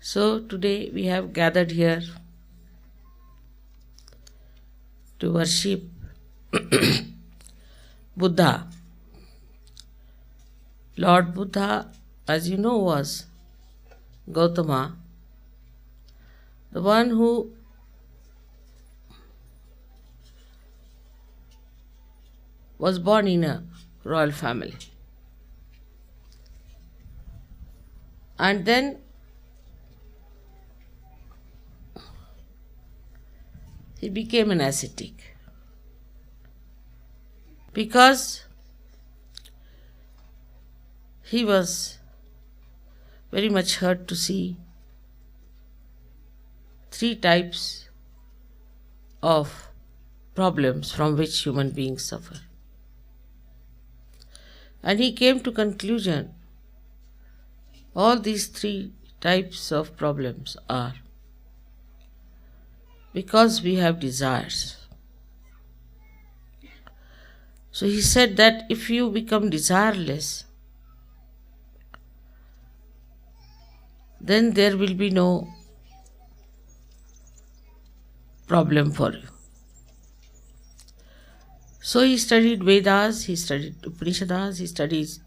So today we have gathered here to worship Buddha. Lord Buddha, as you know, was Gautama, the one who was born in a royal family. And then he became an ascetic because he was very much hurt to see three types of problems from which human beings suffer. And he came to conclusion all these three types of problems are because we have desires. So he said that if you become desireless, then there will be no problem for you. So he studied Vedas, he studied Upanishads, he studies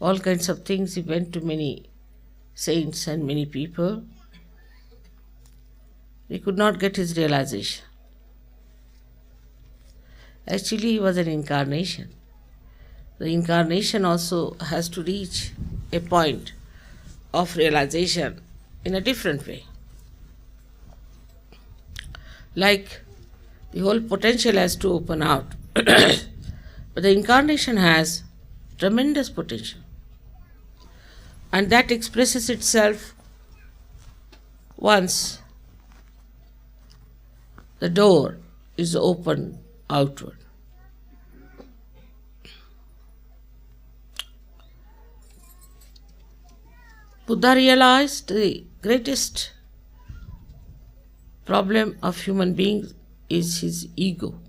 all kinds of things. He went to many saints and many people. He could not get his realization. Actually, he was an incarnation. The incarnation also has to reach a point of realization in a different way. Like the whole potential has to open out. But the incarnation has tremendous potential. And that expresses itself once the door is open outward. Buddha realized the greatest problem of human beings is his ego.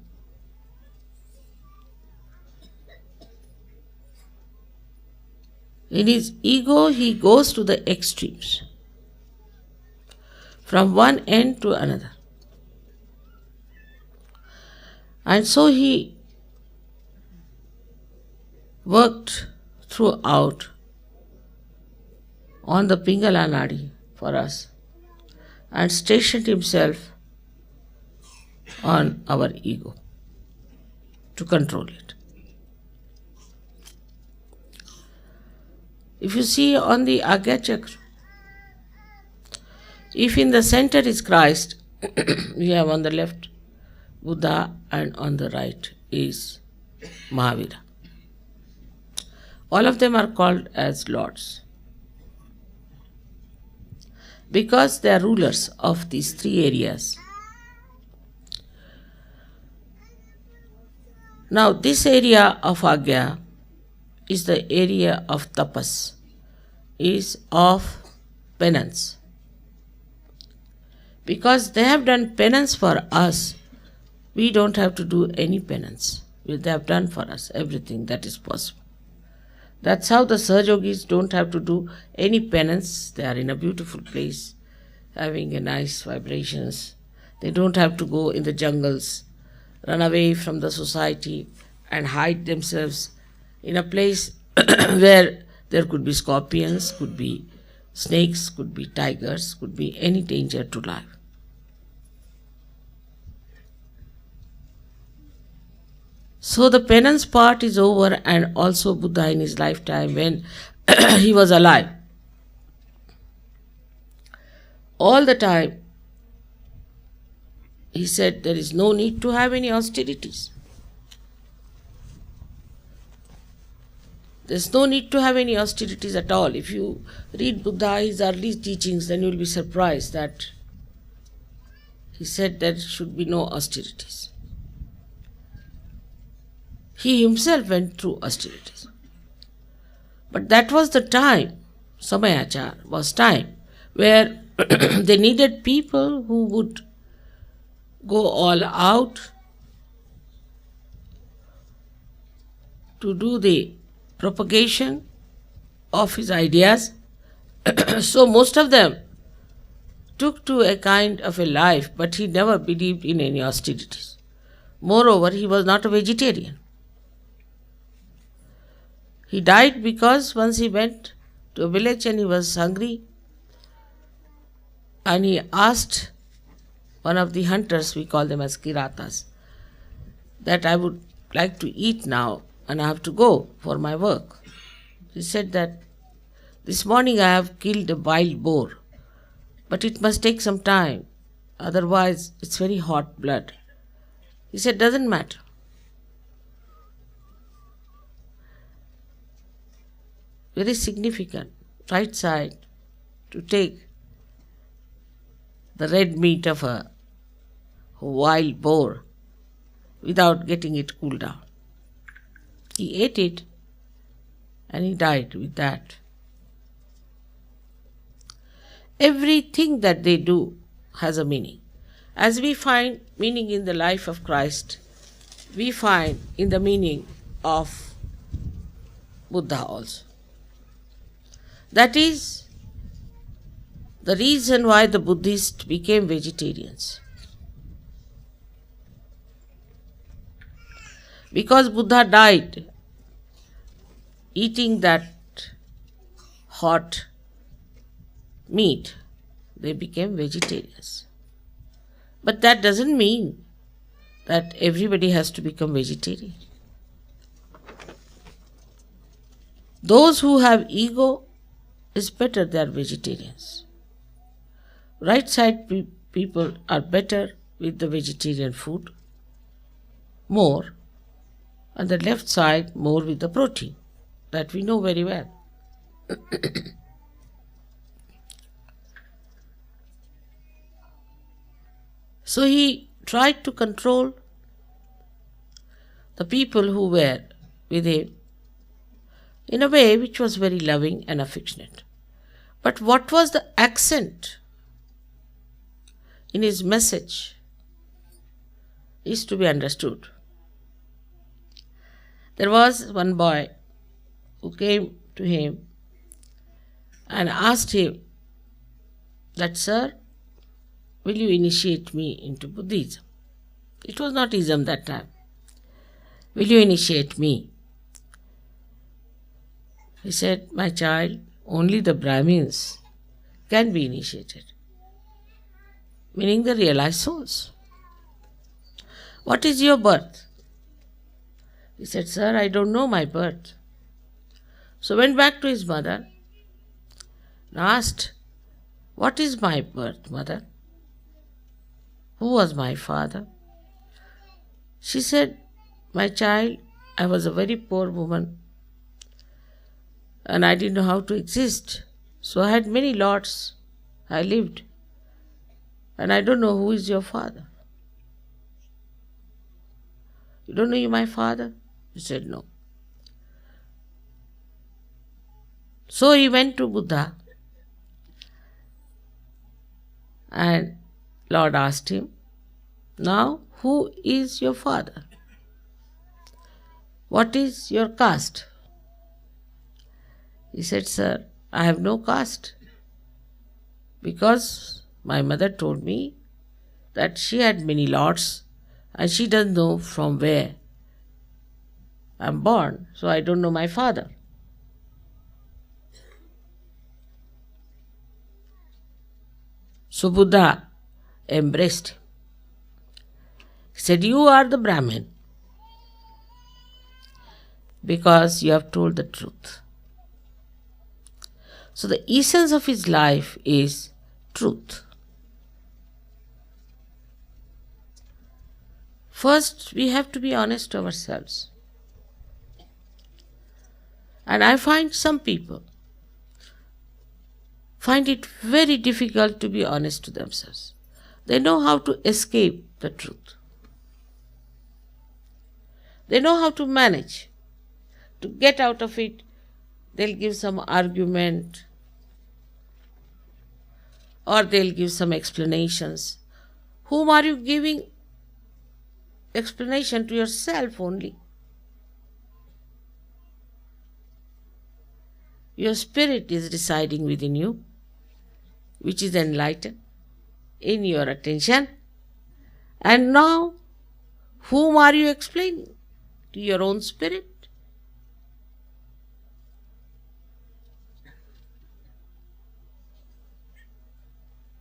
In his ego, he goes to the extremes, from one end to another. And so he worked throughout on the Pingala Nadi for us and stationed himself on our ego to control it. If you see on the Agya Chakra, if in the center is Christ, we have on the left Buddha and on the right is Mahavira. All of them are called as lords because they are rulers of these three areas. Now this area of Agya is the area of tapas, is of penance. Because they have done penance for us, we don't have to do any penance. They have done for us everything that is possible. That's how the SahajaYogis don't have to do any penance. They are in a beautiful place, having a nice vibrations. They don't have to go in the jungles, run away from the society and hide themselves in a place where there could be scorpions, could be snakes, could be tigers, could be any danger to life. So the penance part is over, and also Buddha in his lifetime when he was alive, all the time he said there is no need to have any austerities. There's no need to have any austerities at all. If you read Buddha, his early teachings, then you will be surprised that he said there should be no austerities. He himself went through austerities. But that was the time, Samayachar was time, where they needed people who would go all out to do the propagation of his ideas. So most of them took to a kind of a life, but he never believed in any austerities. Moreover, he was not a vegetarian. He died because once he went to a village and he was hungry, and he asked one of the hunters, we call them as kiratas, that I would like to eat now and I have to go for my work. He said that this morning I have killed a wild boar, but it must take some time, otherwise it's very hot blood. He said, doesn't matter. Very significant, right side, to take the red meat of a wild boar without getting it cooled down. He ate it and he died with that. Everything that they do has a meaning. As we find meaning in the life of Christ, we find in the meaning of Buddha also. That is the reason why the Buddhists became vegetarians. Because Buddha died eating that hot meat, they became vegetarians. But that doesn't mean that everybody has to become vegetarian. Those who have ego, is better they are vegetarians. Right side people are better with the vegetarian food, more, and the left side more with the protein. That we know very well. So he tried to control the people who were with him in a way which was very loving and affectionate. But what was the accent in his message is to be understood. There was one boy who came to him and asked him that, sir, will you initiate me into Buddhism? It was not Ism that time. Will you initiate me? He said, my child, only the Brahmins can be initiated, meaning the realized souls. What is your birth? He said, sir, I don't know my birth. So went back to his mother and asked, what is my birth, mother? Who was my father? She said, my child, I was a very poor woman and I didn't know how to exist. So I had many lots. I lived. And I don't know who is your father. You don't know my father? He said, no. So he went to Buddha and Lord asked him, now who is your father? What is your caste? He said, sir, I have no caste because my mother told me that she had many lords and she doesn't know from where I am born, so I don't know my father. So Buddha embraced him. He said, you are the Brahmin because you have told the truth. So the essence of his life is truth. First, we have to be honest to ourselves. And I find some people find it very difficult to be honest to themselves. They know how to escape the truth. They know how to manage. To get out of it, they'll give some argument or they'll give some explanations. Whom are you giving explanation to? Yourself only. Your spirit is residing within you, which is enlightened. in your attention. And now, whom are you explaining? To your own spirit?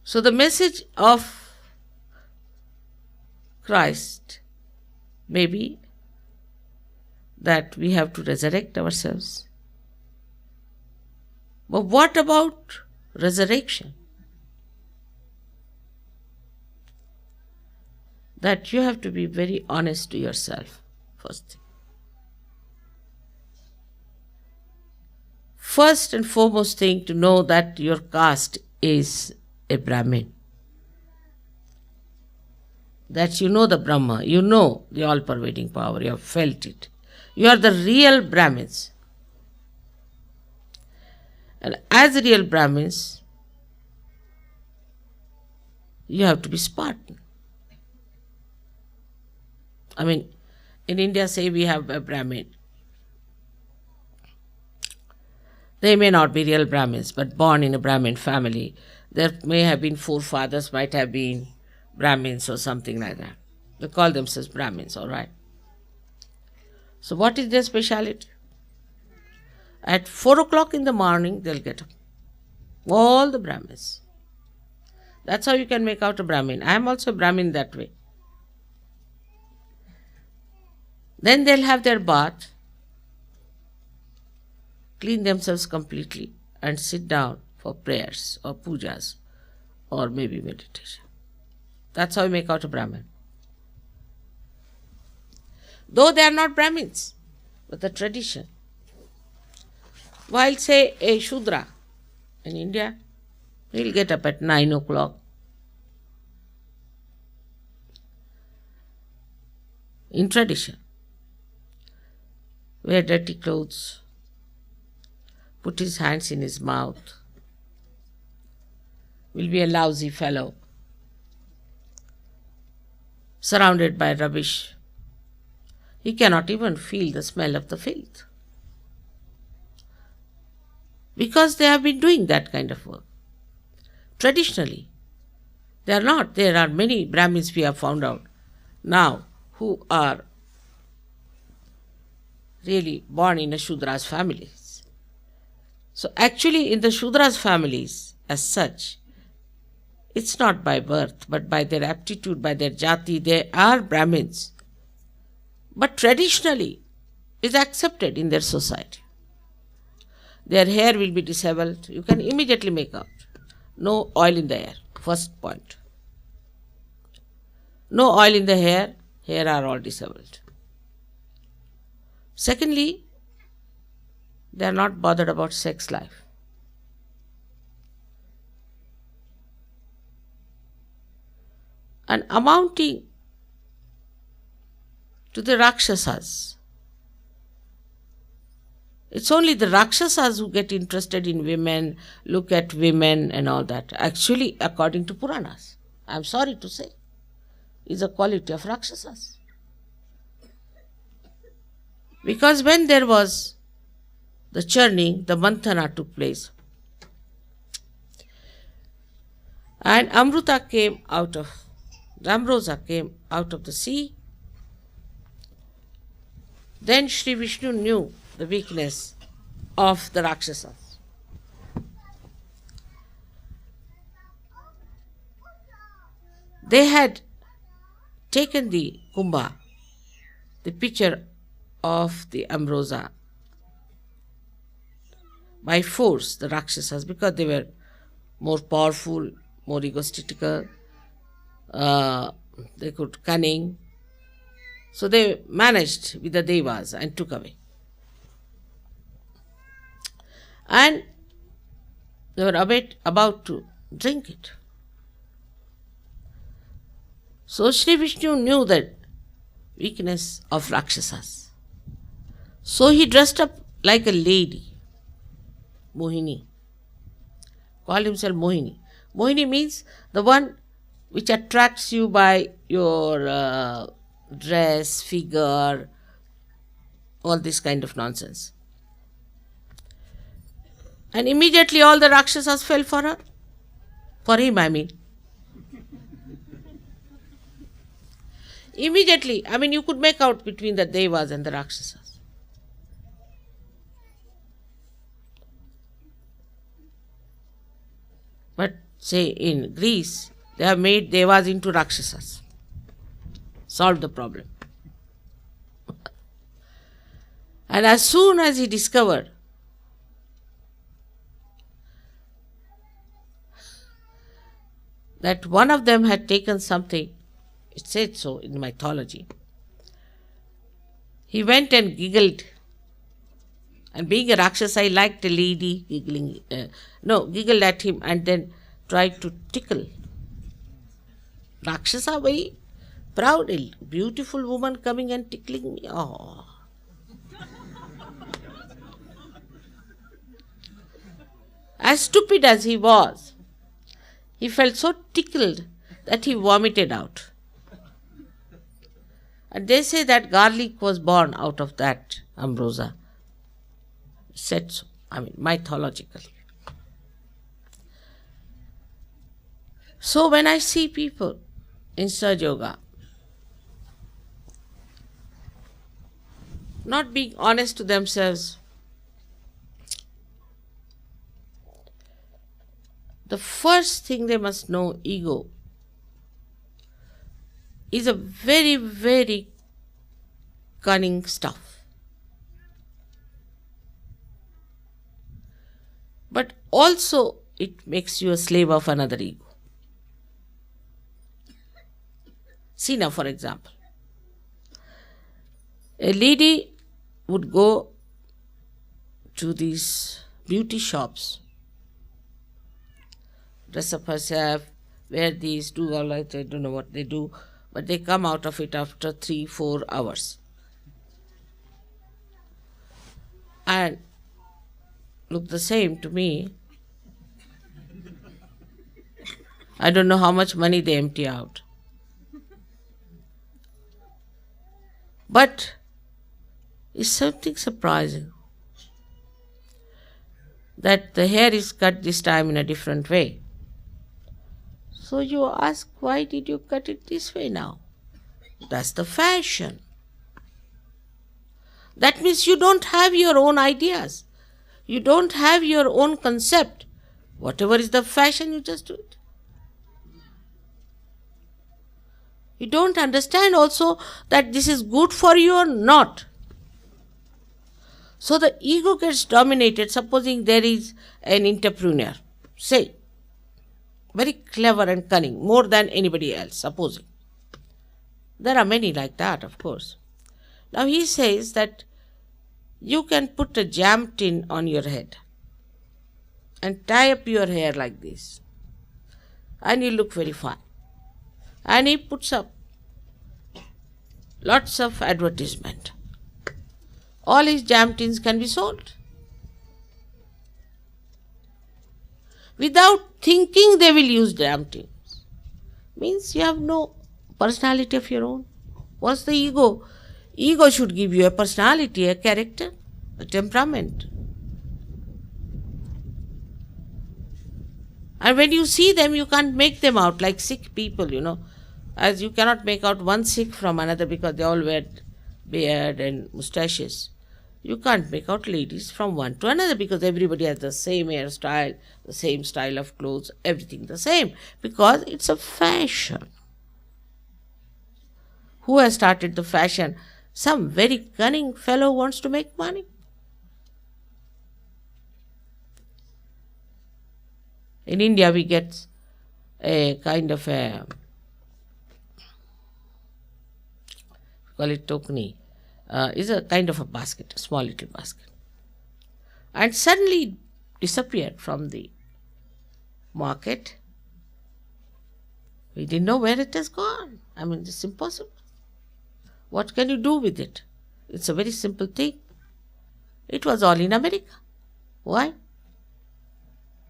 So the message of Christ may be that we have to resurrect ourselves. But what about resurrection? That you have to be very honest to yourself, first thing. First and foremost thing, to know that your caste is a Brahmin. That you know the Brahma, you know the all-pervading power, you have felt it. You are the real Brahmins. And as real Brahmins, you have to be Spartan. I mean, in India, say we have a Brahmin. They may not be real Brahmins, but born in a Brahmin family. There may have been forefathers, might have been Brahmins or something like that. They call themselves Brahmins, all right. So what is their speciality? At 4 o'clock in the morning, they'll get up. All the Brahmins. That's how you can make out a Brahmin. I am also a Brahmin that way. Then they'll have their bath, clean themselves completely, and sit down for prayers or pujas or maybe meditation. That's how you make out a Brahmin. Though they are not Brahmins, but the tradition. While say a Shudra in India, he'll get up at 9 o'clock. In tradition, wear dirty clothes, put his hands in his mouth, will be a lousy fellow, surrounded by rubbish. He cannot even feel the smell of the filth. Because they have been doing that kind of work. Traditionally, they are not. There are many Brahmins we have found out now who are really born in a Shudra's families. So actually in the Shudra's families as such, it's not by birth but by their aptitude, by their jati, they are Brahmins. But traditionally is accepted in their society. Their hair will be disheveled. You can immediately make out. No oil in the hair, first point. No oil in the hair are all disheveled. Secondly, they are not bothered about sex life. And amounting to the Rakshasas. It's only the Rakshasas who get interested in women, look at women and all that. Actually, according to Puranas, I'm sorry to say, is a quality of Rakshasas. Because when there was the churning, the Manthana took place. And Amruta came out of, the Ambrosia came out of the sea. Then Shri Vishnu knew the weakness of the Rakshasas. They had taken the Kumbha, the pitcher of the Ambrosia, by force, the Rakshasas, because they were more powerful, more egotistical, they could cunning. So they managed with the Devas and took away. And they were about to drink it. So Shri Vishnu knew that weakness of Rakshasas. So he dressed up like a lady, Mohini. Called himself Mohini. Mohini means the one which attracts you by your dress, figure, all this kind of nonsense. And immediately all the Rakshasas fell for her. For him, I mean. Immediately, you could make out between the Devas and the Rakshasas. But say in Greece, they have made Devas into Rakshasas. Solved the problem. And as soon as he discovered that one of them had taken something, it said so in mythology, he went and giggled. And being a Rakshasa, I liked a lady giggled at him and then tried to tickle. Rakshasa, very proud, a beautiful woman coming and tickling me. Oh. As stupid as he was, he felt so tickled that he vomited out. And they say that garlic was born out of that ambrosia. Said so, mythologically. So when I see people in SahajaYoga not being honest to themselves, the first thing they must know, ego, is a very, very cunning stuff. But also it makes you a slave of another ego. See now, for example, a lady would go to these beauty shops, dress up herself, wear these, do all that, I don't know what they do, but they come out of it after 3-4 hours. And look the same to me. I don't know how much money they empty out. But it's something surprising that the hair is cut this time in a different way. So you ask, why did you cut it this way now? That's the fashion. That means you don't have your own ideas. You don't have your own concept. Whatever is the fashion, you just do it. You don't understand also that this is good for you or not. So the ego gets dominated. Supposing there is an entrepreneur, say, very clever and cunning, more than anybody else, supposing. There are many like that, of course. Now he says that you can put a jam tin on your head and tie up your hair like this, and you look very fine. And he puts up lots of advertisement. All his jam tins can be sold. Without thinking they will use jam tins. Means you have no personality of your own. What's the ego? Ego should give you a personality, a character, a temperament. And when you see them, you can't make them out like sick people, as you cannot make out one Sikh from another because they all wear beard and moustaches. You can't make out ladies from one to another because everybody has the same hairstyle, the same style of clothes, everything the same, because it's a fashion. Who has started the fashion? Some very cunning fellow wants to make money. In India we get a kind of a, call it tokni, is a kind of a basket, a small little basket. And suddenly disappeared from the market. We didn't know where it has gone. It's impossible. What can you do with it? It's a very simple thing. It was all in America. Why?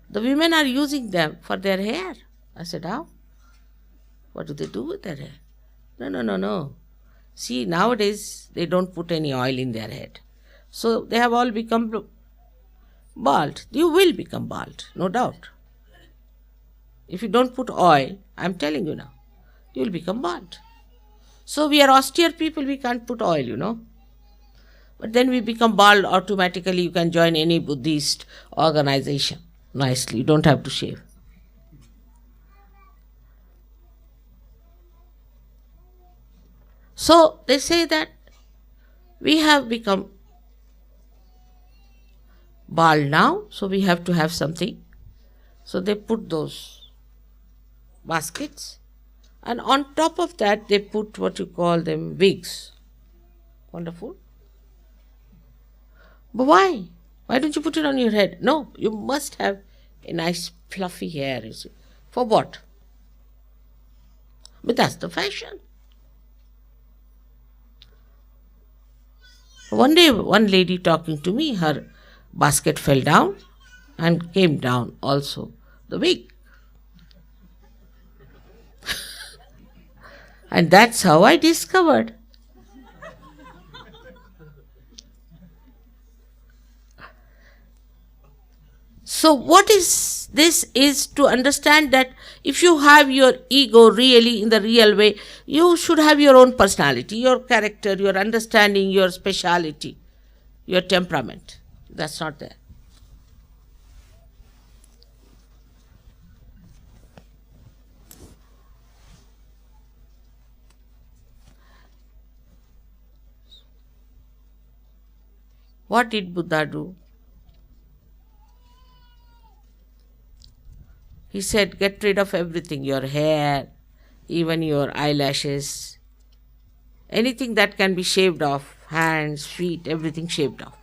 The women are using them for their hair. I said, how? What do they do with their hair? No. See, nowadays they don't put any oil in their head. So they have all become bald. You will become bald, no doubt. If you don't put oil, I'm telling you now, you will become bald. So we are austere people, we can't put oil. But then we become bald automatically. You can join any Buddhist organization nicely. You don't have to shave. So they say that we have become bald now, so we have to have something. So they put those baskets, and on top of that they put what you call them wigs. Wonderful. But why? Why don't you put it on your head? No, you must have a nice fluffy hair, you see. For what? But that's the fashion. One day, one lady talking to me, her basket fell down and came down also the wig. And that's how I discovered. So what is this is to understand that if you have your ego really in the real way, you should have your own personality, your character, your understanding, your speciality, your temperament. That's not there. What did Buddha do? He said, get rid of everything, your hair, even your eyelashes, anything that can be shaved off, hands, feet, everything shaved off.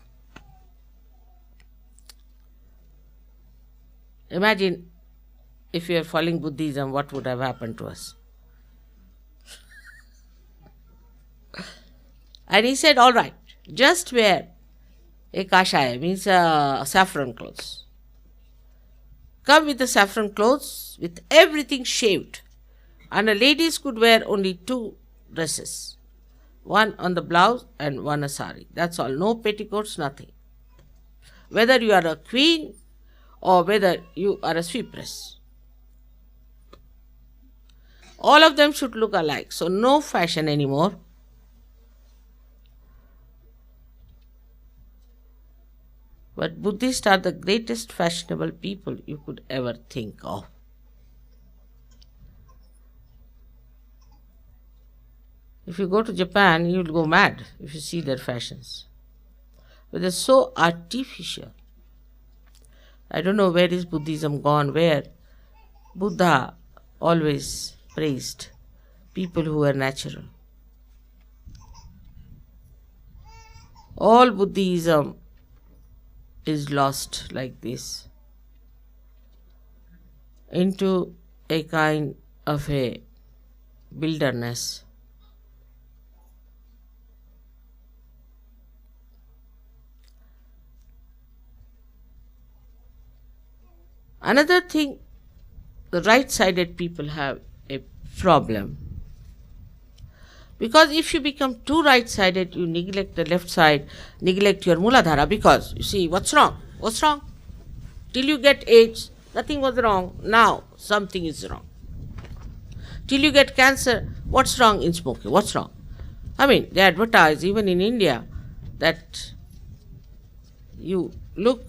Imagine if you are following Buddhism, what would have happened to us? And he said, all right, just wear a kashaya, means saffron clothes. Come with the saffron clothes, with everything shaved. And the ladies could wear only 2 dresses. One on the blouse and one a sari. That's all. No petticoats, nothing. Whether you are a queen or whether you are a sweepress. All of them should look alike. So no fashion anymore. But Buddhists are the greatest fashionable people you could ever think of. If you go to Japan, you'll go mad if you see their fashions. But they're so artificial. I don't know where is Buddhism gone, where Buddha always praised people who were natural. All Buddhism is lost like this into a kind of a wilderness. Another thing, the right-sided people have a problem. Because if you become too right-sided, you neglect the left side, neglect your Muladhara, because, you see, what's wrong? What's wrong? Till you get AIDS, nothing was wrong. Now, something is wrong. Till you get cancer, what's wrong in smoking? What's wrong? I mean, they advertise, even in India, that you look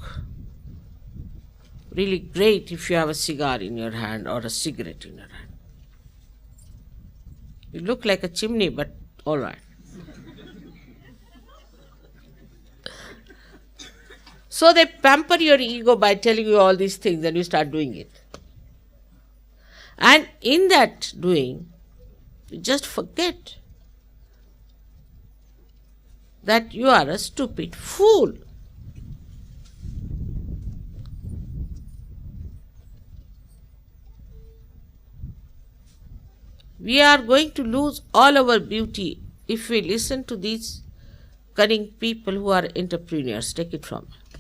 really great if you have a cigar in your hand or a cigarette in your hand. You look like a chimney, but all right. So they pamper your ego by telling you all these things and you start doing it. And in that doing, you just forget that you are a stupid fool. We are going to lose all our beauty if we listen to these cunning people who are entrepreneurs. Take it from me.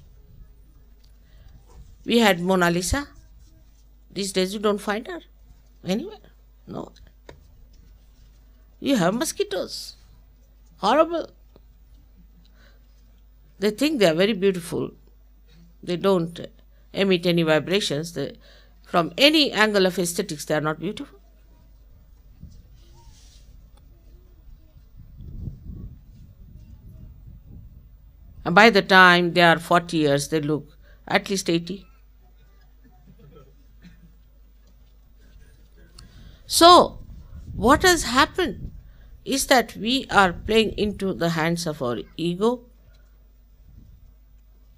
We had Mona Lisa. These days you don't find her anywhere. No. You have mosquitoes. Horrible. They think they are very beautiful. They don't emit any vibrations. From any angle of aesthetics, they are not beautiful. And by the time they are 40 years, they look at least 80. So, what has happened is that we are playing into the hands of our ego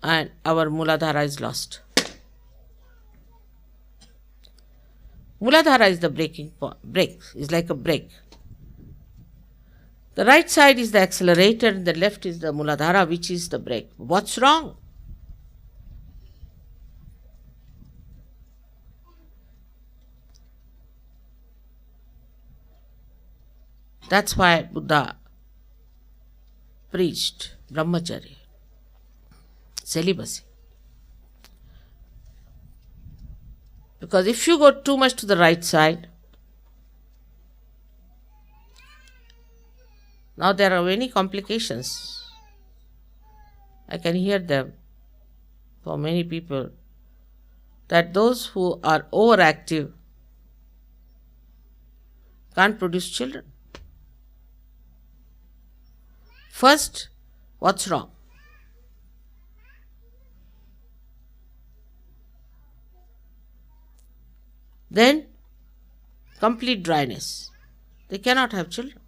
and our Muladhara is lost. Muladhara is the brake, is like a brake. The right side is the accelerator and the left is the Muladhara, which is the brake. What's wrong? That's why Buddha preached brahmacharya, celibacy. Because if you go too much to the right side, now there are many complications. I can hear them for many people, that those who are overactive can't produce children. First, what's wrong? Then, complete dryness. They cannot have children.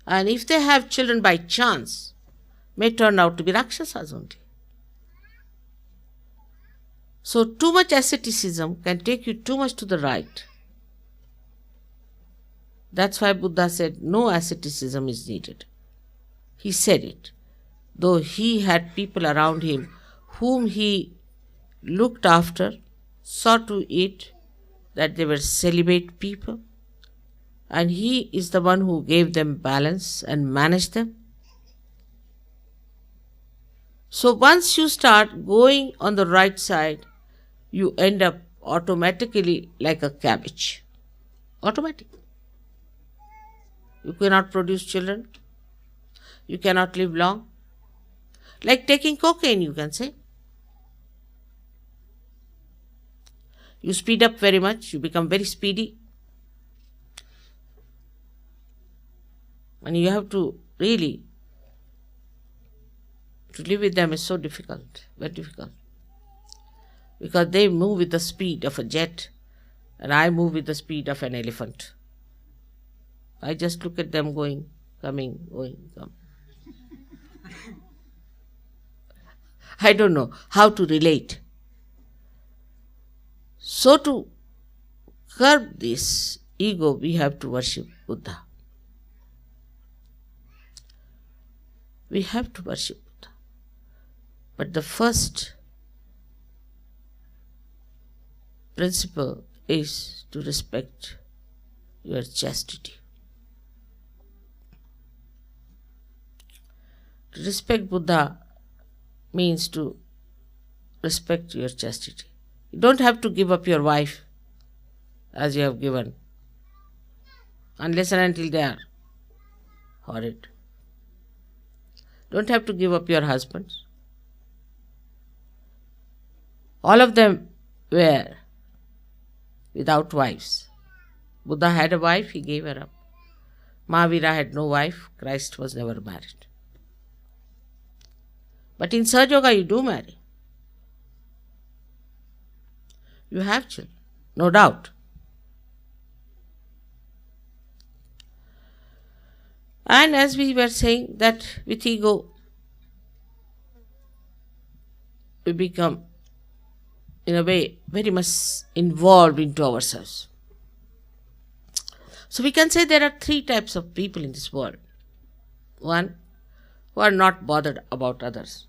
And if they have children by chance, may turn out to be Rakshasas only. So, too much asceticism can take you too much to the right. That's why Buddha said no asceticism is needed. He said it, though he had people around him whom he looked after, saw to it that they were celibate people, and he is the one who gave them balance and managed them. So once you start going on the right side, you end up automatically like a cabbage. Automatic. You cannot produce children. You cannot live long. Like taking cocaine, you can say. You speed up very much, you become very speedy. And you have to really, to live with them is so difficult, very difficult. Because they move with the speed of a jet and I move with the speed of an elephant. I just look at them going, coming, going, come. I don't know how to relate. So to curb this ego, we have to worship Buddha. We have to worship Buddha. But the first principle is to respect your chastity. To respect Buddha means to respect your chastity. You don't have to give up your wife as you have given, unless and until they are horrid. Don't have to give up your husbands. All of them were without wives. Buddha had a wife, he gave her up. Mahavira had no wife, Christ was never married. But in SahajaYoga you do marry. You have children, no doubt. And as we were saying, that with ego we become, in a way, very much involved into ourselves. So we can say there are three types of people in this world. One, who are not bothered about others.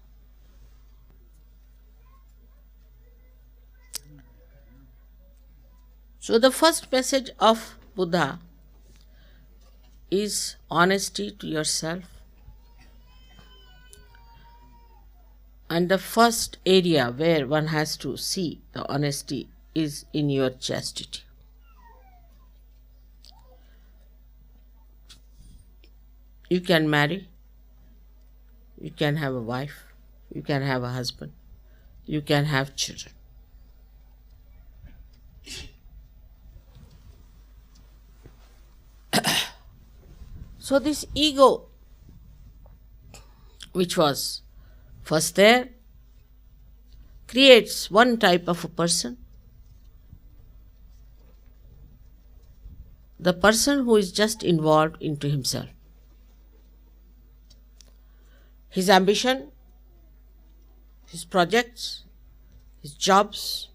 So the first message of Buddha is honesty to yourself. And the first area where one has to see the honesty is in your chastity. You can marry, you can have a wife, you can have a husband, you can have children. So this ego which was first there, creates one type of a person. The person who is just involved into himself. His ambition, his projects, his jobs,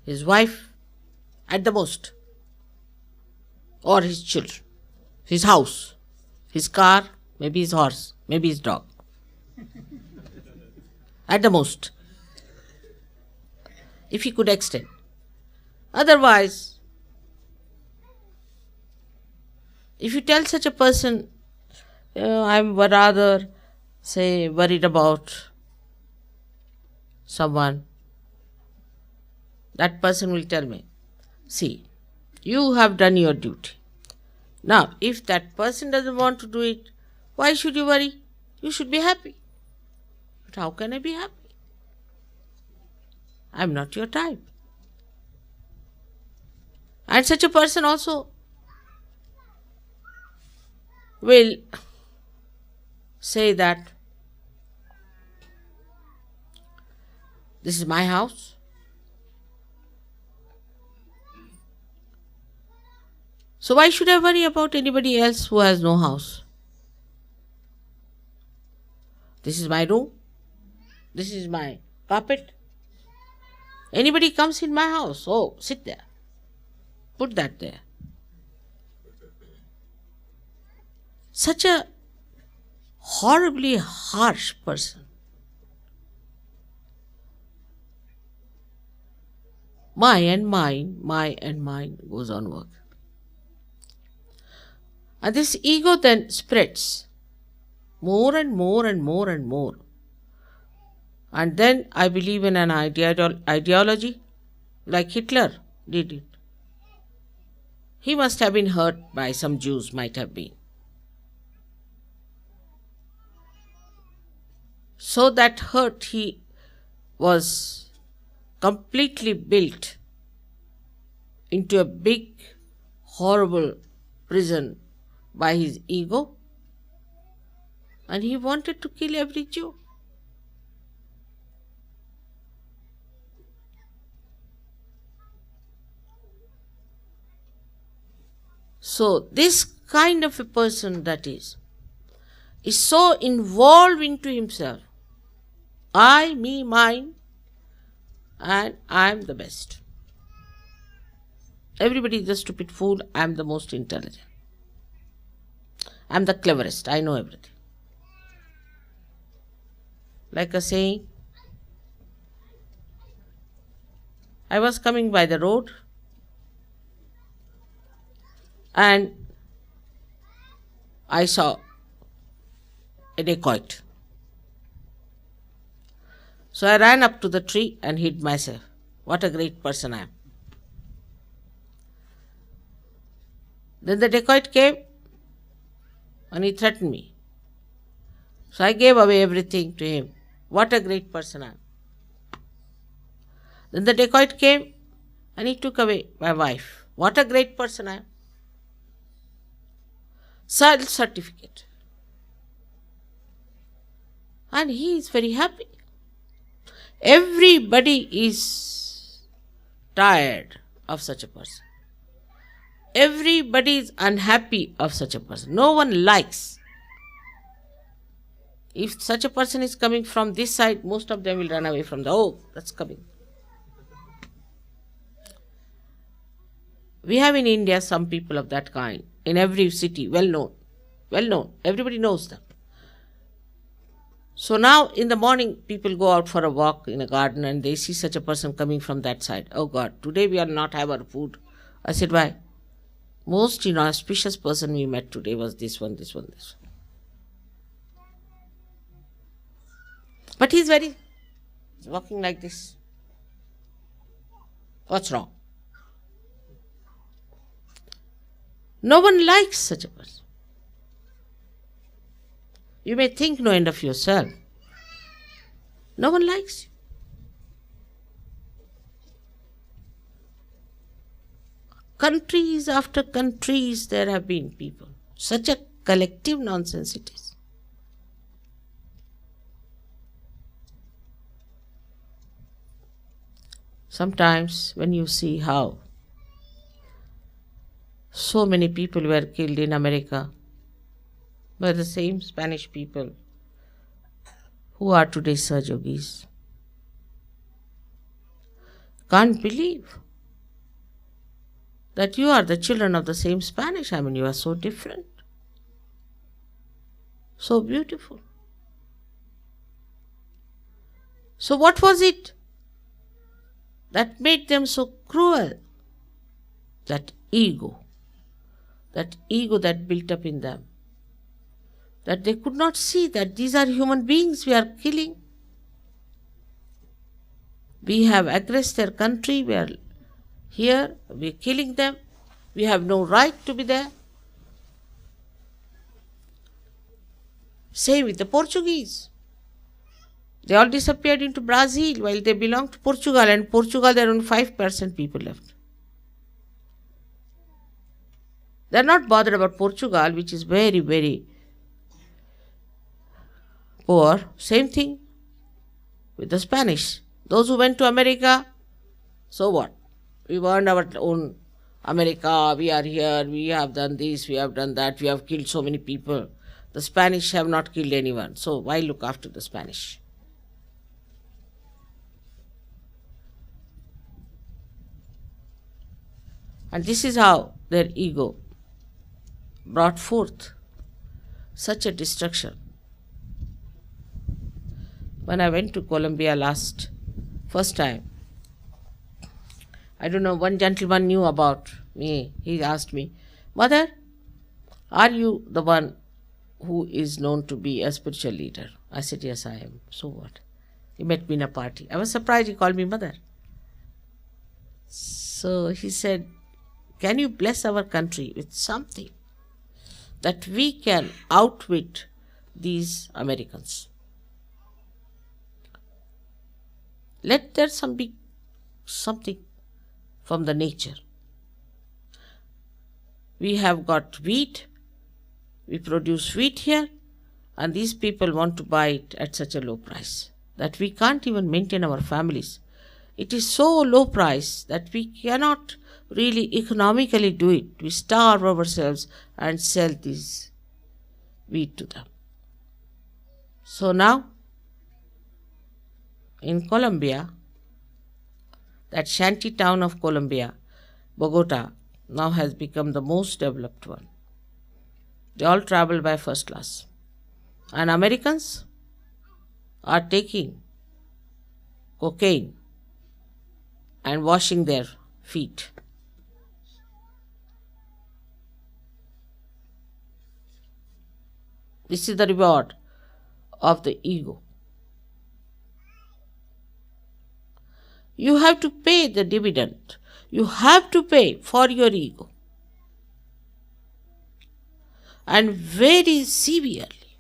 his wife, at the most, or his children, his house, his car, maybe his horse, maybe his dog. At the most, if he could extend. Otherwise, if you tell such a person, I'm rather, say, worried about someone, that person will tell me, see, you have done your duty. Now, if that person doesn't want to do it, why should you worry? You should be happy. But how can I be happy? I'm not your type. And such a person also will say that this is my house. So why should I worry about anybody else who has no house? This is my room. This is my carpet. Anybody comes in my house, oh, sit there. Put that there. Such a horribly harsh person. My and mine goes on work. And this ego then spreads more and more and more and more. And then I believe in an ideology like Hitler did it. He must have been hurt by some Jews, might have been. So that hurt he was completely built into a big, horrible prison by his ego, and he wanted to kill every Jew. So this kind of a person that is so involved into himself. I, me, mine, and I am the best. Everybody is a stupid fool. I am the most intelligent. I am the cleverest. I know everything. Like a saying, I was coming by the road and I saw a dacoit. So I ran up to the tree and hid myself. What a great person I am. Then the dacoit came and he threatened me. So I gave away everything to him. What a great person I am. Then the dacoit came and he took away my wife. What a great person I am. Certificate. And he is very happy. Everybody is tired of such a person. Everybody is unhappy of such a person. No one likes. If such a person is coming from this side, most of them will run away from that's coming. We have in India some people of that kind. In every city, well known. Everybody knows them. So now in the morning, people go out for a walk in a garden and they see such a person coming from that side. Oh God, today we will not have our food. I said, why? Most inauspicious person we met today was this one. But he's walking like this. What's wrong? No one likes such a person. You may think no end of yourself. No one likes you. Countries after countries there have been people. Such a collective nonsense it is. Sometimes when you see how so many people were killed in America by the same Spanish people who are today's Sahajogis, can't believe that you are the children of the same Spanish. I mean, you are so different, so beautiful. So what was it that made them so cruel? That ego that built up in them, that they could not see that these are human beings we are killing. We have aggressed their country, we are here, we are killing them, we have no right to be there. Same with the Portuguese. They all disappeared into Brazil while they belonged to Portugal, and Portugal there are only 5% people left. They are not bothered about Portugal, which is very, very poor. Same thing with the Spanish. Those who went to America, so what? We earned our own America, we are here, we have done this, we have done that, we have killed so many people. The Spanish have not killed anyone, so why look after the Spanish? And this is how their ego brought forth such a destruction. When I went to Colombia first time, I don't know, one gentleman knew about me. He asked me, "Mother, are you the one who is known to be a spiritual leader?" I said, "Yes, I am." "So what?" He met me in a party. I was surprised he called me mother. So he said, "Can you bless our country with something that we can outwit these Americans? Let there be something from the nature. We have got wheat, we produce wheat here, and these people want to buy it at such a low price that we can't even maintain our families. It is so low price that we cannot really economically do it. We starve ourselves and sell this wheat to them." So now, in Colombia, that shanty town of Colombia, Bogota, now has become the most developed one. They all travel by first class. And Americans are taking cocaine and washing their feet. This is the reward of the ego. You have to pay the dividend. You have to pay for your ego. And very severely.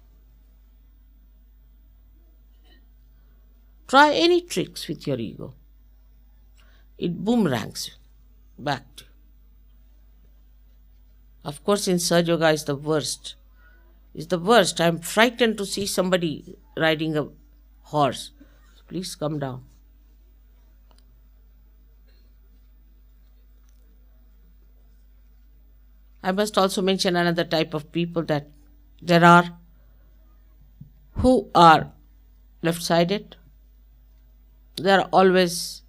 Try any tricks with your ego. It boomerangs back to you. Of course, in SahajaYoga is the worst. It's the worst. I'm frightened to see somebody riding a horse. Please come down. I must also mention another type of people that there are who are left-sided. They are always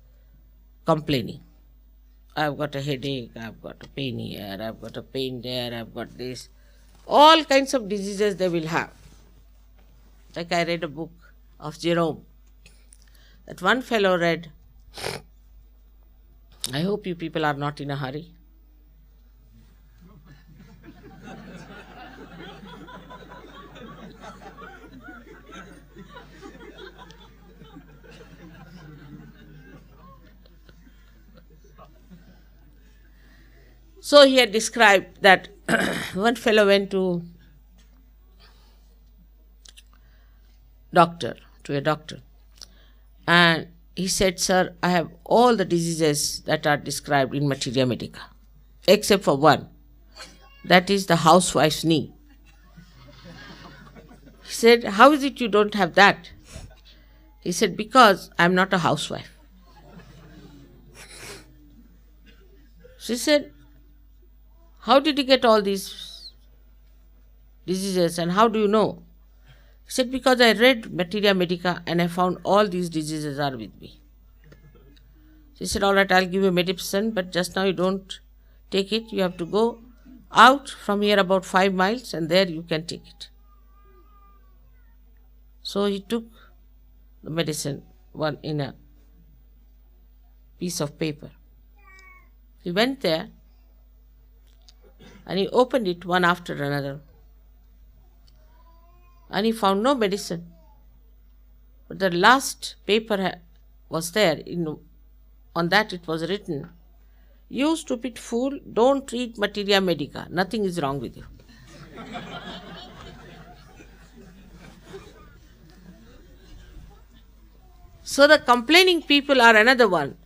complaining. I've got a headache, I've got a pain here, I've got a pain there, I've got this. All kinds of diseases they will have. Like I read a book of Jerome that one fellow read. I hope you people are not in a hurry. So he had described that one fellow went to a doctor, and he said, "Sir, I have all the diseases that are described in Materia Medica, except for one, that is the housewife's knee." He said, "How is it you don't have that?" He said, "Because I am not a housewife." She said, how did you get all these diseases and how do you know? He said, because I read Materia Medica and I found all these diseases are with me. She said, all right, I'll give you medicine, but just now you don't take it. You have to go out from here about 5 miles and there you can take it. So he took the medicine, one in a piece of paper. He went there and he opened it one after another. And he found no medicine. But the last paper was there. On that it was written, you stupid fool, don't treat Materia Medica. Nothing is wrong with you. So the complaining people are another one.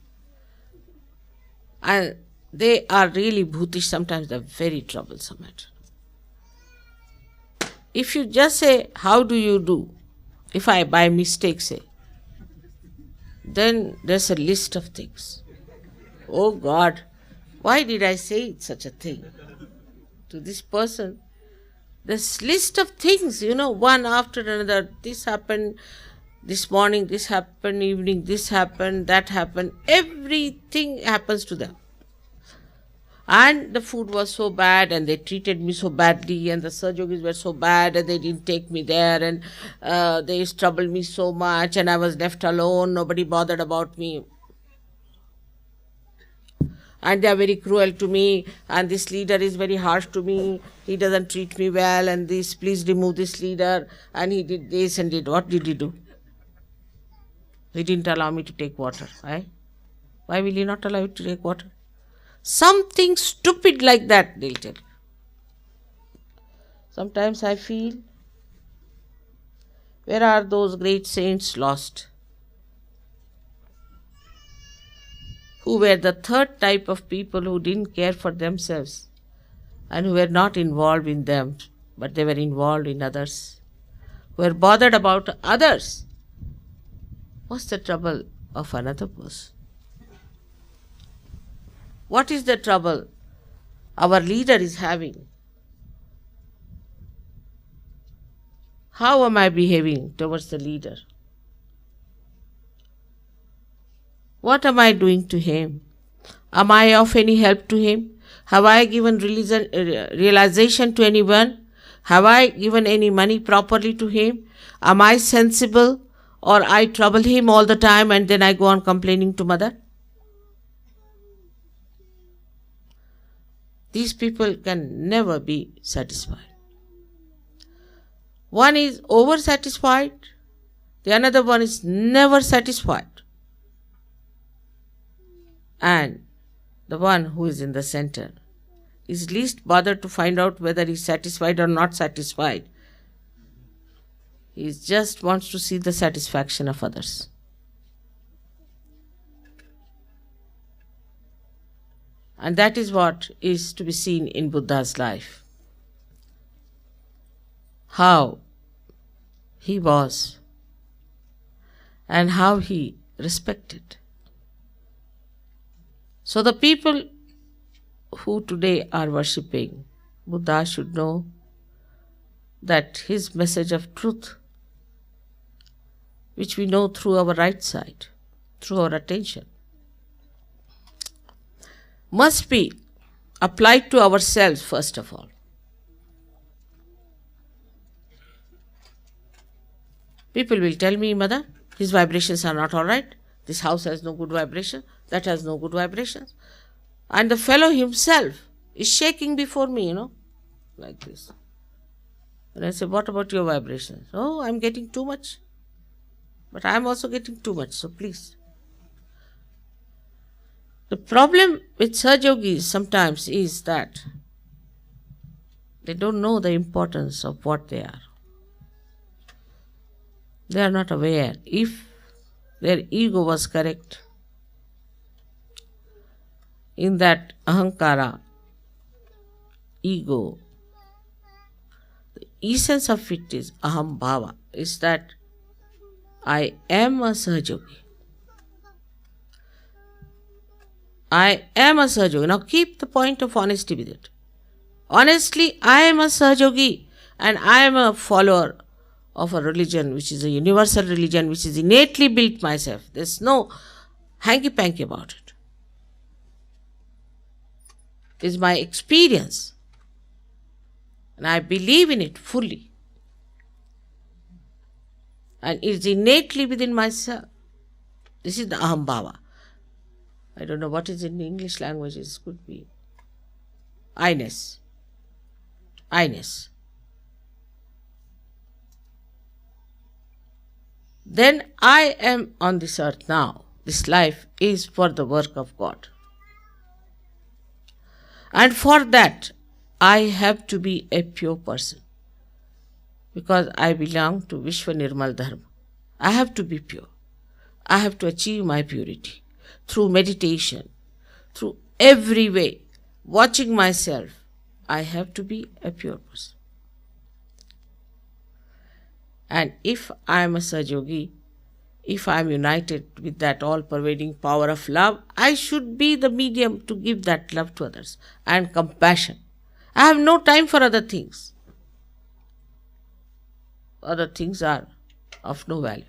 And they are really bhutish, sometimes they're very troublesome. If you just say, how do you do? If I by mistake say, then there's a list of things. Oh God, why did I say such a thing to this person? This list of things, one after another. This happened this morning, this happened, evening, this happened, that happened. Everything happens to them. And the food was so bad and they treated me so badly and the Sahajogis were so bad and they didn't take me there and they troubled me so much and I was left alone, nobody bothered about me. And they are very cruel to me and this leader is very harsh to me, he doesn't treat me well and this, please remove this leader, and he did this and did. What did he do? He didn't allow me to take water. Why will he not allow you to take water? Something stupid like that, they'll tell you. Sometimes I feel, where are those great saints lost? Who were the third type of people who didn't care for themselves and who were not involved in them, but they were involved in others, who were bothered about others. What's the trouble of another person? What is the trouble our leader is having? How am I behaving towards the leader? What am I doing to him? Am I of any help to him? Have I given realization to anyone? Have I given any money properly to him? Am I sensible, or I trouble him all the time and then I go on complaining to mother? These people can never be satisfied. One is over-satisfied, the another one is never satisfied. And the one who is in the center is least bothered to find out whether he is satisfied or not satisfied. He just wants to see the satisfaction of others. And that is what is to be seen in Buddha's life. How he was and how he respected. So the people who today are worshipping Buddha should know that his message of truth, which we know through our right side, through our attention, must be applied to ourselves first of all. People will tell me, Mother, his vibrations are not all right. This house has no good vibration. That has no good vibrations. And the fellow himself is shaking before me, like this. And I say, what about your vibrations? Oh, I'm getting too much. But I'm also getting too much, so please. The problem with Sahajogis sometimes is that they don't know the importance of what they are. They are not aware. If their ego was correct, in that ahankara, ego, the essence of it is aham bhava, is that I am a Sahajogi. I am a Sahajayogi. Now keep the point of honesty with it. Honestly, I am a Sahajayogi and I am a follower of a religion which is a universal religion which is innately built myself. There's no hanky-panky about it. It's my experience and I believe in it fully. And it's innately within myself. This is the Aham Bhava. I don't know what is in the English language. It could be I-ness. I-ness. Then I am on this earth now. This life is for the work of God. And for that, I have to be a pure person. Because I belong to Vishwa Nirmal Dharma. I have to be pure. I have to achieve my purity through meditation, through every way, watching myself. I have to be a pure person. And if I am a Sahajayogi, if I am united with that all-pervading power of love, I should be the medium to give that love to others and compassion. I have no time for other things. Other things are of no value.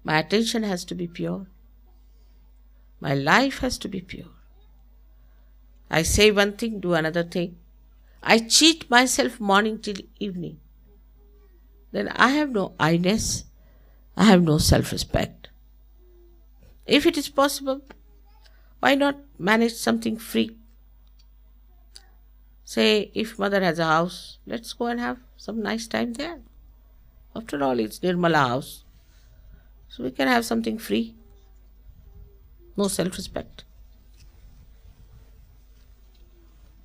My attention has to be pure. My life has to be pure. I say one thing, do another thing. I cheat myself morning till evening. Then I have no I-ness. I have no self-respect. If it is possible, why not manage something free? Say, if mother has a house, let's go and have some nice time there. After all, it's Nirmala house. So we can have something free. No self-respect.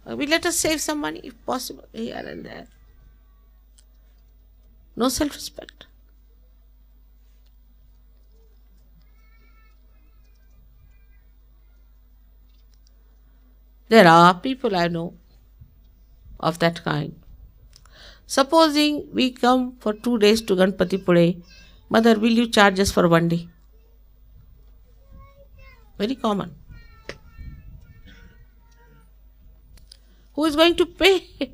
We let us save some money if possible here and there. No self-respect. There are people I know of that kind. Supposing we come for 2 days to Ganpati Pule, Mother, will you charge us for 1 day? Very common. Who is going to pay?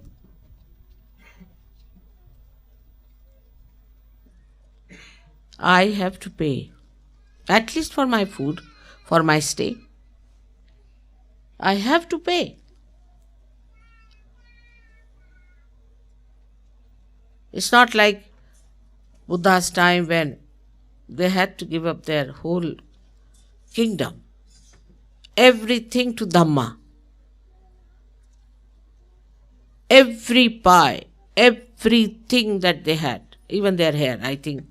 I have to pay. At least for my food, for my stay. I have to pay. It's not like Buddha's time when they had to give up their whole kingdom. Everything to Dhamma. Every pie, everything that they had, even their hair, I think.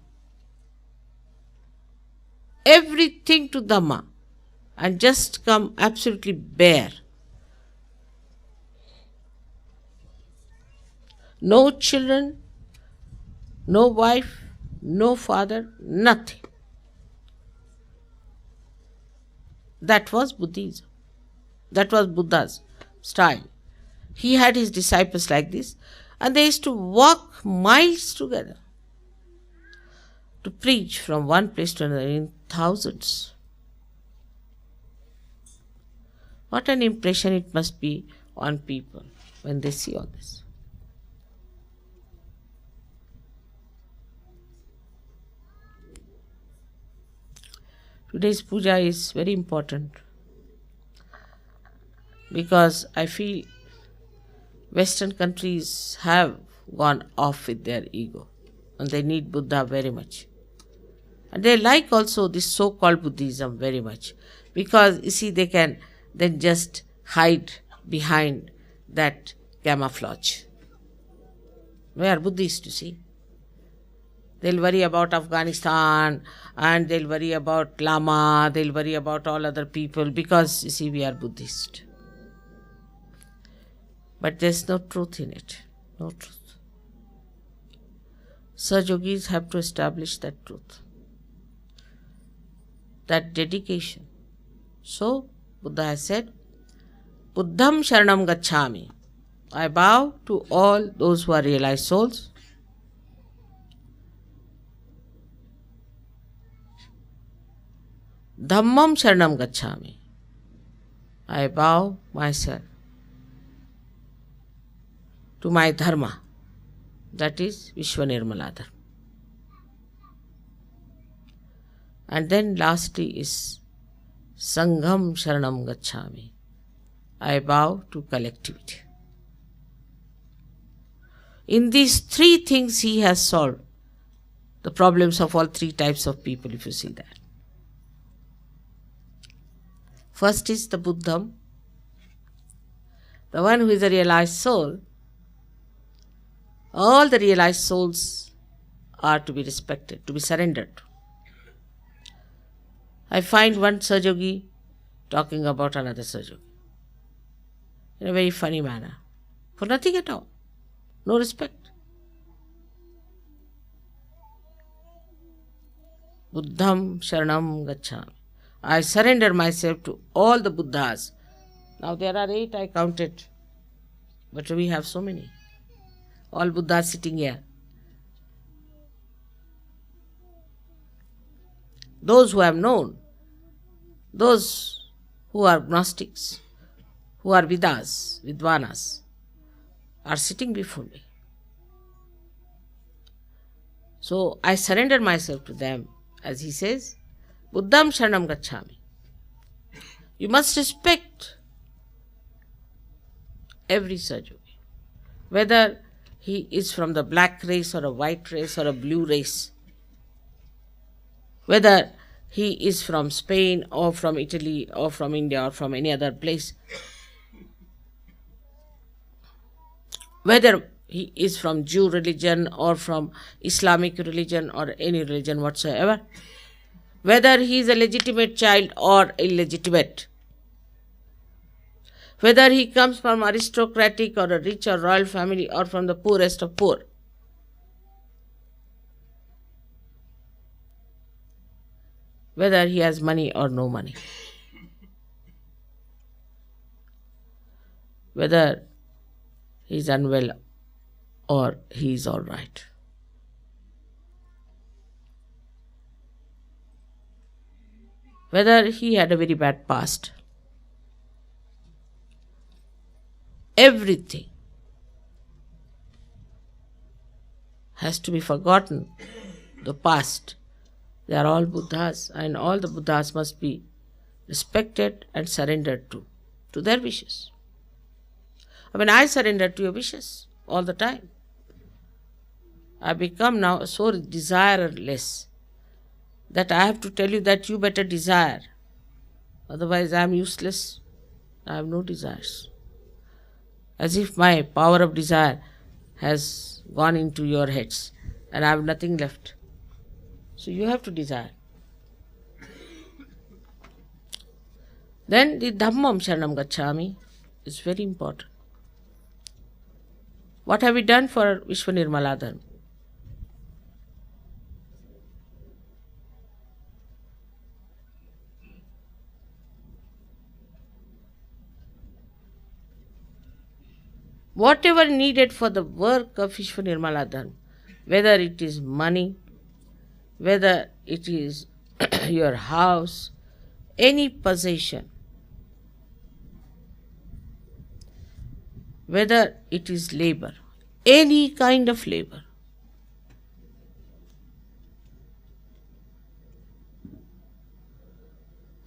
Everything to Dhamma. And just come absolutely bare. No children, no wife, no father, nothing. That was Buddhism. That was Buddha's style. He had his disciples like this, and they used to walk miles together to preach from one place to another in thousands. What an impression it must be on people when they see all this. Today's puja is very important because I feel Western countries have gone off with their ego and they need Buddha very much. And they like also this so-called Buddhism very much because, you see, they can then just hide behind that camouflage. We are Buddhists, you see. They'll worry about Afghanistan and they'll worry about Lama, they'll worry about all other people because, you see, we are Buddhist. But there's no truth in it. No truth. Sahajogis have to establish that truth. That dedication. So, Buddha has said, Buddham Sharanam Gacchami. I bow to all those who are realized souls. Dhammam Sharanam Gacchami. I bow myself to my dharma, that is Vishwanirmala Dharma. And then lastly is Sangham Sharanam Gacchami. I bow to collectivity. In these three things he has solved the problems of all three types of people, if you see that. First is the Buddham, the one who is a realized soul. All the realized souls are to be respected, to be surrendered to. I find one Sahajayogi talking about another Sahajayogi in a very funny manner, for nothing at all, no respect. Buddham Sharanam Gacchami. I surrender myself to all the Buddhas. Now there are 8, I counted, but we have so many. All Buddhas sitting here. Those who have known, those who are Gnostics, who are Vidas, Vidvanas, are sitting before me. So I surrender myself to them, as he says, Buddham Sharanam Gacchami. You must respect every Sahajayogi, whether he is from the black race or a white race or a blue race, whether he is from Spain or from Italy or from India or from any other place, whether he is from Jew religion or from Islamic religion or any religion whatsoever, whether he is a legitimate child or illegitimate, whether he comes from aristocratic or a rich or royal family or from the poorest of poor, whether he has money or no money, whether he is unwell or he is all right. Whether he had a very bad past. Everything has to be forgotten. The past. They are all Buddhas, and all the Buddhas must be respected and surrendered to their wishes. I mean, I surrender to your wishes all the time. I become now so desireless that I have to tell you that you better desire. Otherwise I am useless. I have no desires. As if my power of desire has gone into your heads and I have nothing left. So you have to desire. Then the Dhammam Sharanam Gacchami is very important. What have we done for Vishwanirmala Dharma? Whatever needed for the work of Vishwanirmala Dharma, whether it is money, whether it is your house, any possession, whether it is labor, any kind of labor,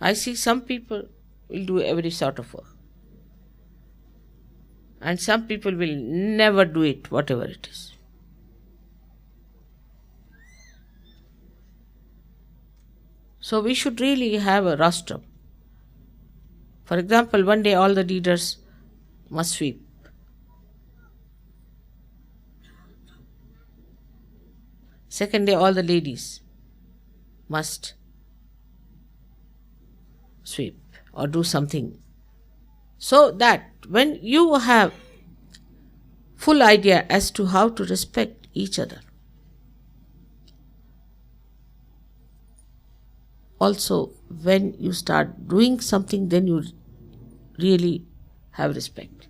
I see some people will do every sort of work. And some people will never do it, whatever it is. So we should really have a rostrum. For example, one day all the leaders must sweep. Second day all the ladies must sweep or do something. So that when you have full idea as to how to respect each other, also when you start doing something, then you really have respect.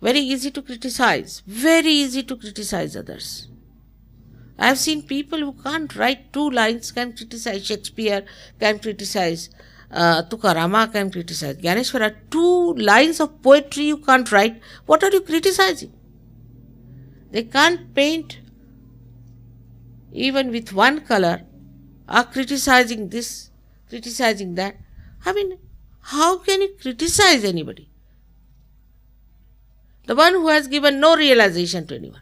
Very easy to criticize others. I have seen people who can't write 2 lines, can criticize Shakespeare, can criticize Tukarama, can criticize Ganeshwara. 2 lines of poetry you can't write. What are you criticizing? They can't paint even with one color, are criticizing this, criticizing that. I mean, how can you criticize anybody? The one who has given no realization to anyone,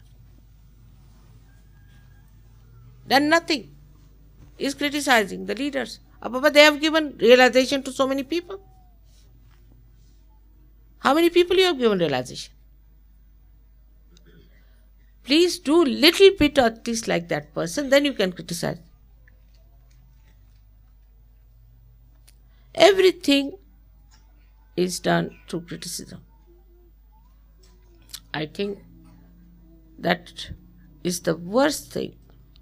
done nothing, is criticizing the leaders. But they have given realization to so many people. How many people you have given realization? Please do little bit at least like that person, then you can criticize. Everything is done through criticism. I think that is the worst thing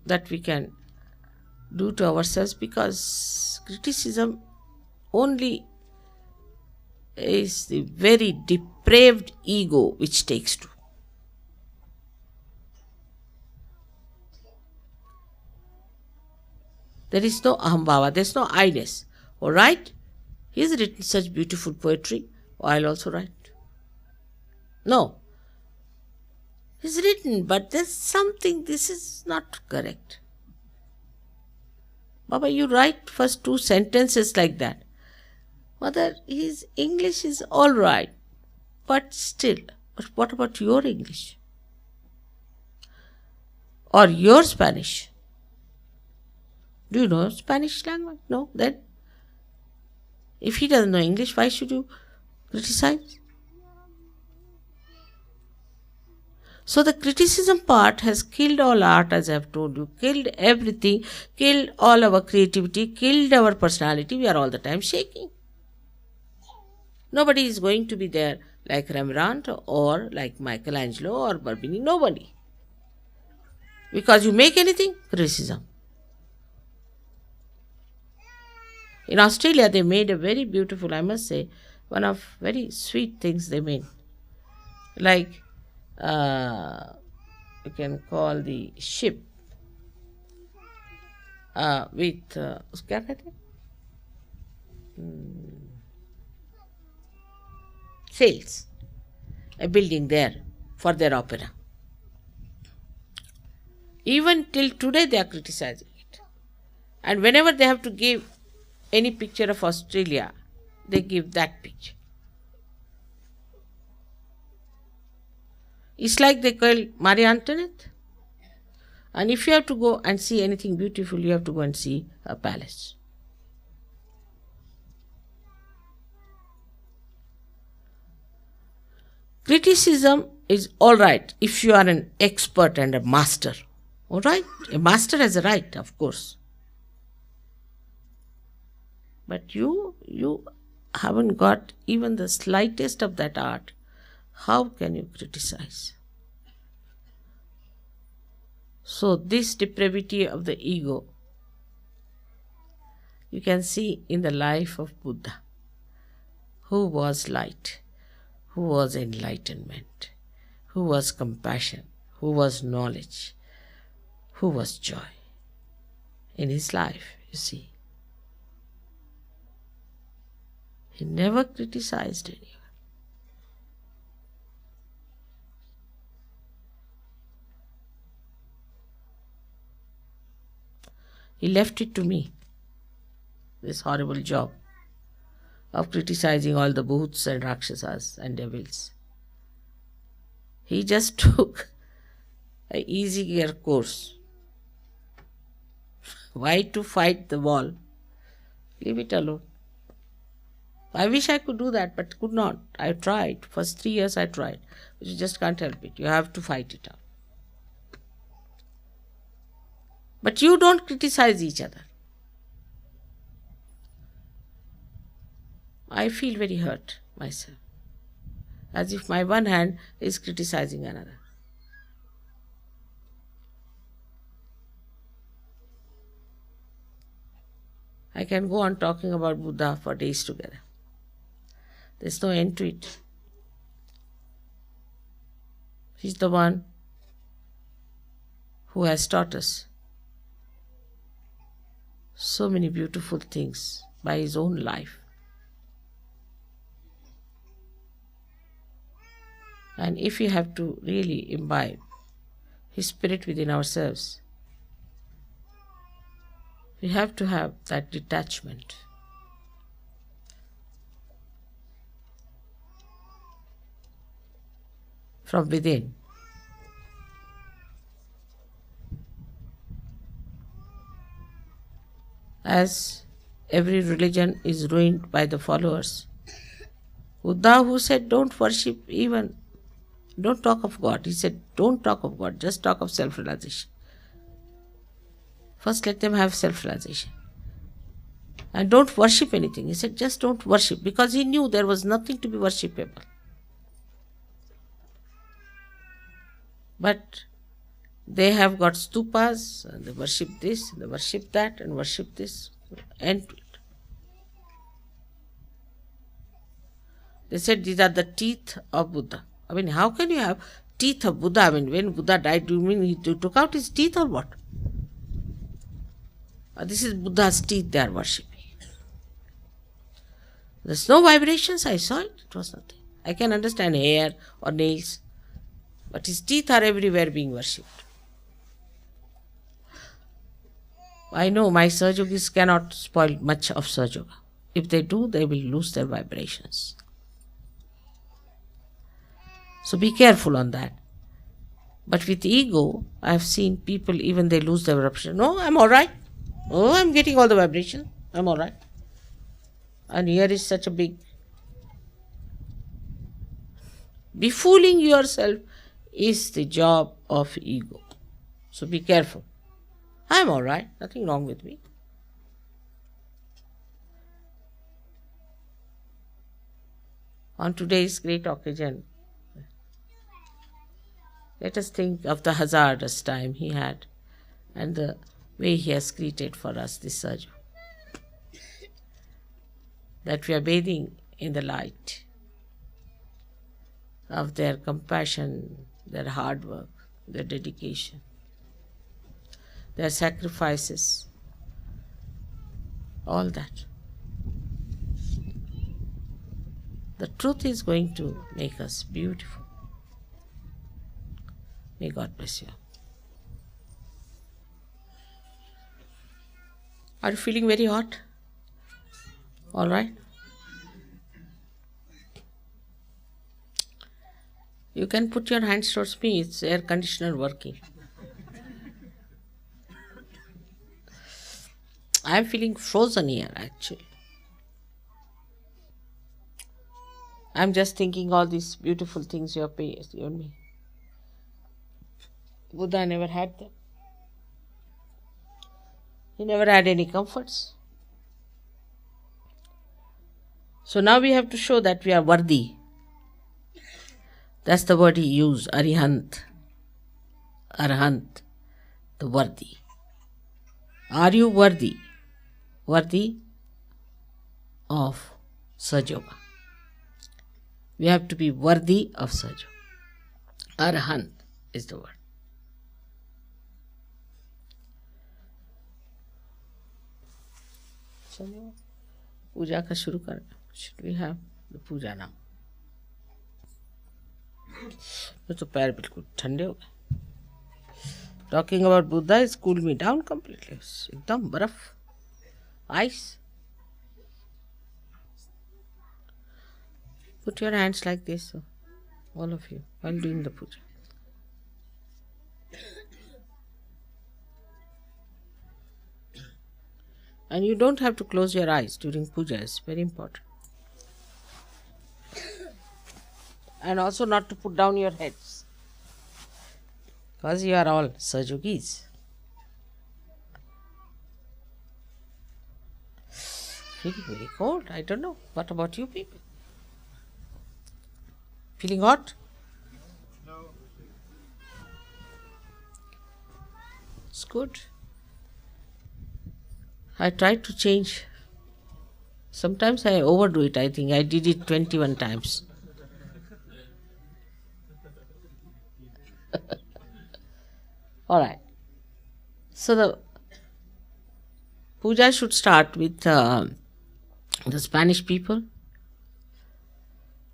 that we can do to ourselves, because criticism only is the very depraved ego which takes to. There is no ahambhava, there is no I-ness. Alright, he has written such beautiful poetry, I'll also write. No. He's written, but there's something, this is not correct. Baba, you write first 2 sentences like that. Mother, his English is all right, but still, but what about your English? Or your Spanish? Do you know Spanish language? No, then? If he doesn't know English, why should you criticize? So the criticism part has killed all art, as I have told you, killed everything, killed all our creativity, killed our personality. We are all the time shaking. Nobody is going to be there like Rembrandt or like Michelangelo or Barbini. Nobody. Because you make anything, criticism. In Australia, they made a very beautiful, I must say, one of very sweet things they made. Like, you can call the ship with, क्या कहते हैं? Sails. A building there for their opera. Even till today they are criticizing it. And whenever they have to give any picture of Australia, they give that picture. It's like they call Marie Antoinette. And if you have to go and see anything beautiful, you have to go and see a palace. Criticism is all right if you are an expert and a master. All right? A master has a right, of course. But you haven't got even the slightest of that art. How can you criticize? So this depravity of the ego, you can see in the life of Buddha, who was light, who was enlightenment, who was compassion, who was knowledge, who was joy. In his life, you see, he never criticized anyone. He left it to me, this horrible job of criticizing all the bhuts and rakshasas and devils. He just took an easy gear course. Why to fight the wall? Leave it alone. I wish I could do that, but could not. I tried. First 3 years I tried. But you just can't help it. You have to fight it out. But you don't criticize each other. I feel very hurt myself. As if my one hand is criticizing another. I can go on talking about Buddha for days together. There's no end to it. He's the one who has taught us so many beautiful things by his own life. And if we have to really imbibe his spirit within ourselves, we have to have that detachment. From within. As every religion is ruined by the followers, Buddha, who said don't worship even, don't talk of God. He said don't talk of God, just talk of self-realization. First let them have self-realization. And don't worship anything. He said just don't worship, because he knew there was nothing to be worshipable. But they have got stupas, and they worship this, they worship that, and worship this, end to it. They said these are the teeth of Buddha. I mean, how can you have teeth of Buddha? I mean, when Buddha died, do you mean he took out his teeth or what? This is Buddha's teeth they are worshipping. There's no vibrations, I saw it, it was nothing. I can understand hair or nails, but his teeth are everywhere being worshipped. I know my Sahajogis cannot spoil much of Sahajayoga. If they do, they will lose their vibrations. So be careful on that. But with ego, I have seen people, even they lose their vibration. No, I'm alright. Oh, I'm getting all the vibration. I'm alright. And here is such a big... Befooling yourself is the job of ego. So be careful. I'm alright. Nothing wrong with me. On today's great occasion, let us think of the hazardous time he had and the way he has created for us this Sahaja. That we are bathing in the light of their compassion, their hard work, their dedication, their sacrifices, all that. The truth is going to make us beautiful. May God bless you. Are you feeling very hot? All right. You can put your hands towards me. It's air conditioner working. I am feeling frozen here actually. I am just thinking all these beautiful things you have given me. Buddha never had them. He never had any comforts. So now we have to show that we are worthy. That's the word he used, arihant. Arhant, the worthy. Are you worthy? Worthy of Sahajayoga. We have to be worthy of Sahajayoga. Arhant is the word. चलो पूजा का शुरू कर. Should we have the puja now? तो पैर बिल्कुल ठंडे हो गए. Talking about Buddha has cooled me down completely. एकदम बर्फ, ice. Put your hands like this, all of you, while doing the puja. And you don't have to close your eyes during puja, it's very important. And also not to put down your heads, because you are all Sahajogis. Feeling very cold, I don't know. What about you people? Feeling hot? No. It's good. I tried to change. Sometimes I overdo it, I think. I did it 21 times. All right. So the puja should start with the Spanish people.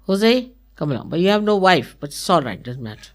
Jose, come along. But you have no wife, but it's all right, doesn't matter.